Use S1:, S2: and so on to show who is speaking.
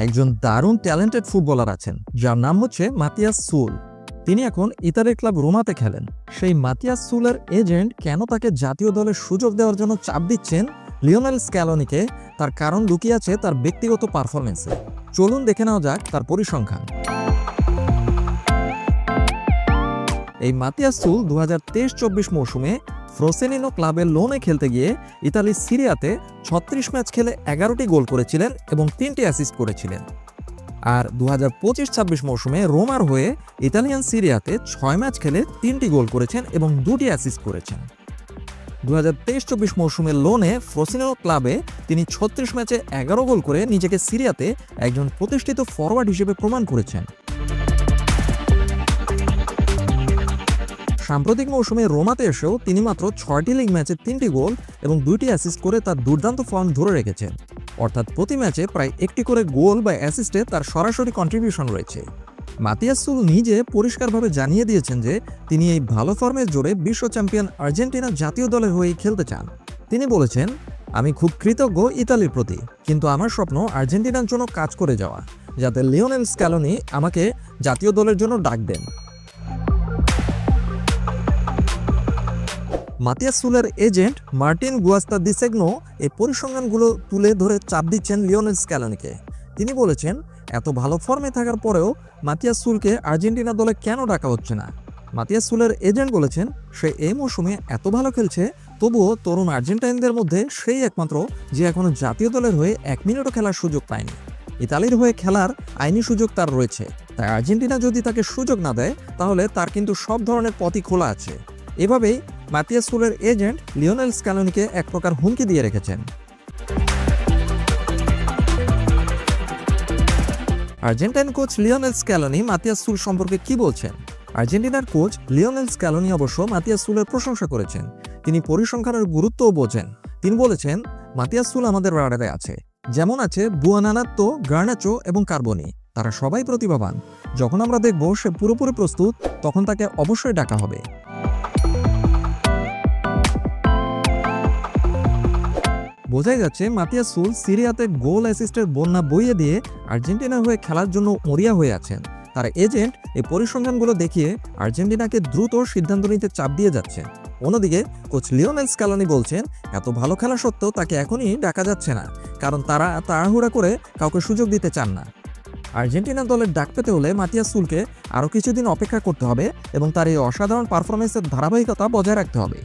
S1: একজন দারুণ talented footballer আছেন যার নাম হচ্ছে মাতিয়াস সুল। তিনি এখন ইতালির ক্লাব রোমাতে খেলেন। সেই মাতিয়াস সুলের এজেন্ট কেন তাকে জাতীয় দলের সুযোগ দেওয়ার জন্য চাপ দিচ্ছেন লিওনেল স্ক্যালোনিকে, তার কারণ লুকিয়ে আছে তার ব্যক্তিগত পারফরমেন্সে। চলুন দেখে নেওয়া যাক তার পরিসংখ্যান। এই মাতিয়াস সুল 2023-24 মৌসুমে ফ্রোসিনিনো ক্লাবের লোনে খেলতে গিয়ে ইতালির সিরিয়াতে 36 ম্যাচ খেলে 11টি গোল করেছিলেন এবং 3টি অ্যাসিস্ট করেছিলেন। আর 2025-26 মৌসুমে রোমার হয়ে ইতালিয়ান সিরিয়াতে 6 ম্যাচ খেলে 3টি গোল করেছেন এবং 2টি অ্যাসিস্ট করেছেন। 2023-24 মৌসুমের লোনে ফ্রোসিনিনো ক্লাবে তিনি 36 ম্যাচে 11 গোল করে নিজেকে সিরিয়াতে একজন প্রতিষ্ঠিত ফরওয়ার্ড হিসেবে প্রমাণ করেছেন। সাম্প্রতিক মৌসুমে রোমাতে এসেও তিনি মাত্র 6টি লিগ ম্যাচে 3টি গোল এবং 2টি অ্যাসিস্ট করে তার দুর্দান্ত ফর্ম ধরে রেখেছেন। অর্থাৎ প্রতি ম্যাচে প্রায় একটি করে গোল বা অ্যাসিস্টে তার সরাসরি কন্ট্রিবিউশন রয়েছে। মাতিয়াস সুল নিজে পরিষ্কারভাবে জানিয়ে দিয়েছেন যে তিনি এই ভালো ফর্মের জোরে বিশ্ব চ্যাম্পিয়ন আর্জেন্টিনা জাতীয় দলের হয়েই খেলতে চান। তিনি বলেছেন, আমি খুব কৃতজ্ঞ ইতালির প্রতি, কিন্তু আমার স্বপ্ন আর্জেন্টিনার জন্য কাজ করে যাওয়া, যাতে লিওনেল স্ক্যালোনি আমাকে জাতীয় দলের জন্য ডাক দেন। মাতিয়াস সুলের এজেন্ট মার্টিন গুয়াস্তাদিসেগনো এই পরিসংখ্যানগুলো তুলে ধরে চাপ দিচ্ছেন লিওনেল স্ক্যালোনিকে। তিনি বলেছেন, এত ভালো ফর্মে থাকার পরেও মাতিয়াস সুলকে আর্জেন্টিনা দলে কেন ডাকা হচ্ছে না। মাতিয়াস সুলের এজেন্ট বলেছেন, সে এই মৌসুমে এত ভালো খেলছে, তবুও তরুণ আর্জেন্টাইনদের মধ্যে সেই একমাত্র যে এখনো জাতীয় দলের হয়ে 1 মিনিটও খেলার সুযোগ পায়নি। ইতালির হয়ে খেলার আইনি সুযোগ তার রয়েছে, তাই আর্জেন্টিনা যদি তাকে সুযোগ না দেয় তাহলে তার কিন্তু সব ধরনের পথই খোলা আছে। এভাবেই মাতিয়াস সুলের এজেন্ট লিওনেল স্ক্যালোনিকে এক প্রকার হুমকি দিয়ে রেখেছেন। আর্জেন্টাইন কোচ লিওনেল স্ক্যালোনি মাতিয়াস সুল সম্পর্কে কি বলছেন? আর্জেন্টিনার কোচ লিওনেল স্ক্যালোনি অবশ্য মাতিয়াস সুলের প্রশংসা করেছেন। তিনি পরিসংখ্যানের গুরুত্বও বোঝেন। তিনি বলেছেন, মাতিয়াস সুল আমাদের রাডারে আছে, যেমন আছে বুয়ানানাত্তো, গার্নাচো এবং কার্বনি। তারা সবাই প্রতিভাবান। যখন আমরা দেখব সে পুরোপুরি প্রস্তুত, তখন তাকে অবশ্যই ডাকা হবে। বোঝাই যাচ্ছে মাতিয়াস সুল সিরিয়াতে গোল অ্যাসিস্টের বন্যা বইয়ে দিয়ে আর্জেন্টিনার হয়ে খেলার জন্য মরিয়া হয়ে আছেন। তার এজেন্ট এই পরিসংখ্যানগুলো দেখিয়ে আর্জেন্টিনাকে দ্রুত সিদ্ধান্ত নিতে চাপ দিয়ে যাচ্ছেন। অন্যদিকে কোচ লিওনেল স্ক্যালোনি বলছেন, এত ভালো খেলা সত্ত্বেও তাকে এখনই ডাকা যাচ্ছে না, কারণ তারা তাড়াহুড়া করে কাউকে সুযোগ দিতে চান না। আর্জেন্টিনা দলের ডাক পেতে হলে মাতিয়াস সুলকে আরও কিছুদিন অপেক্ষা করতে হবে এবং তার এই অসাধারণ পারফরমেন্সের ধারাবাহিকতা বজায় রাখতে হবে।